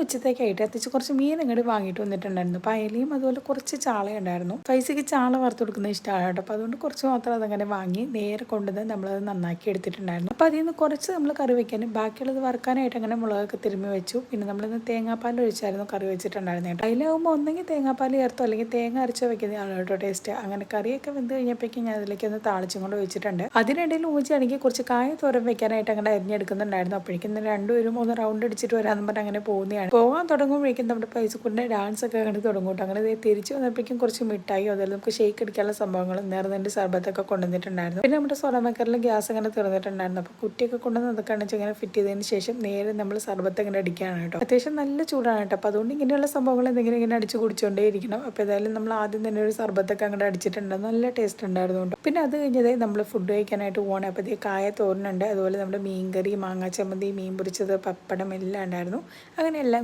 ഉച്ചത്തേക്കായിട്ട് അത്യാവശ്യം കുറച്ച് മീൻ ഇങ്ങോട്ട് വാങ്ങിയിട്ട് വന്നിട്ടുണ്ടായിരുന്നു. അപ്പോൾ അയലയും അതുപോലെ കുറച്ച് ചാളയുണ്ടായിരുന്നു. പൈസയ്ക്ക് ചാള വറുത്ത് കൊടുക്കുന്നത് ഇഷ്ടമാണ് കേട്ടോ. അപ്പോൾ അതുകൊണ്ട് കുറച്ച് മാത്രം അതങ്ങനെ വാങ്ങി നേരെ കൊണ്ടുവന്ന് നമ്മളത് നന്നാക്കി എടുത്തിട്ടുണ്ടായിരുന്നു. അപ്പോൾ അതിൽ നിന്ന് കുറച്ച് നമ്മൾ കറി വെക്കാനും ബാക്കിയുള്ളത് വറുക്കാനായിട്ട് അങ്ങനെ മുളകൊക്കെ തിരുമ്മി വെച്ചു. പിന്നെ നമ്മളിന്ന് തേങ്ങാപ്പാൽ ഒഴിച്ചായിരുന്നു കറി വെച്ചിട്ടുണ്ടായിരുന്നു കേട്ടോ. അതിലാവുമ്പോൾ ഒന്നെങ്കിൽ തേങ്ങാപ്പാൽ ചേർത്തോ അല്ലെങ്കിൽ തേങ്ങ അരച്ചോ വെക്കുന്നതാണ് കേട്ടോ ടേസ്റ്റ്. അങ്ങനെ കറിയൊക്കെ വെന്ത് കഴിഞ്ഞപ്പോഴേക്കും ഞാൻ അതിലേക്ക് ഒന്ന് താളിച്ചും കൊണ്ട് വെച്ചിട്ടുണ്ട്. അതിനിടയിൽ ഊജിയാണെങ്കിൽ കുറച്ച് കായ തോരൻ വെക്കാനായിട്ട് അങ്ങനെ അരിഞ്ഞെടുക്കുന്നുണ്ടായിരുന്നു. അപ്പോഴേക്കും രണ്ടുപേരും ഒന്ന് റൗണ്ട് അടിച്ചിട്ട് വരാമെന്ന് പറഞ്ഞ് അങ്ങനെ പോകുന്നതാണ്. പോകാൻ തുടങ്ങുമ്പോഴേക്കും നമ്മുടെ പൈസക്കുട്ടിൻ്റെ ഡാൻസ് ഒക്കെ അങ്ങനെ തുടങ്ങും. അങ്ങനെ തിരിച്ചു വന്നപ്പോഴേക്കും കുറച്ച് മിഠായി അതുപോലെ നമുക്ക് ഷേക്ക് അടിക്കാനുള്ള സംഭവങ്ങളും നേർന്നതിൻ്റെ സർബത്തൊക്കെ കൊണ്ടുവന്നിട്ടുണ്ടായിരുന്നു. പിന്നെ നമ്മുടെ സോഡ മേക്കറിൽ ഗ്യാസ് അങ്ങനെ തീർന്നിട്ടുണ്ടായിരുന്നു. അപ്പോൾ കുട്ടിയൊക്കെ കൊണ്ടുവന്ന് അതൊക്കെ വെച്ച് ഇങ്ങനെ ഫിറ്റ് ചെയ്തതിന് ശേഷം നേരെ നമ്മൾ സർബത്ത് ഇങ്ങനെ അടിക്കുകയാണ് കേട്ടോ. അത്യാവശ്യം നല്ല ചൂടാണ് കേട്ടോ. അപ്പോൾ അതുകൊണ്ട് ഇങ്ങനെയുള്ള സംഭവങ്ങൾ എന്തെങ്കിലും ഇങ്ങനെ അടിച്ച് കുടിച്ചുകൊണ്ടേ ഇരിക്കണം. അപ്പോൾ ഏതായാലും നമ്മൾ ആദ്യം തന്നെ ഒരു സർബത്തൊക്കെ അങ്ങോട്ട് അടിച്ചിട്ടുണ്ട്. നല്ല ടേസ്റ്റ് ഉണ്ടായിരുന്നു കേട്ടോ. പിന്നെ അത് കഴിഞ്ഞതേ നമ്മൾ ഫുഡ് കഴിക്കാനായിട്ട് പോകണം. അപ്പോൾ ഇതേ കായ തോരനുണ്ട്, അതുപോലെ നമ്മുടെ മീൻകറി, മാങ്ങാ ചമ്മന്തി, മീൻ പൊരിച്ചത്, പപ്പടം എല്ലാം ഉണ്ടായിരുന്നു. അങ്ങനെ എല്ലാം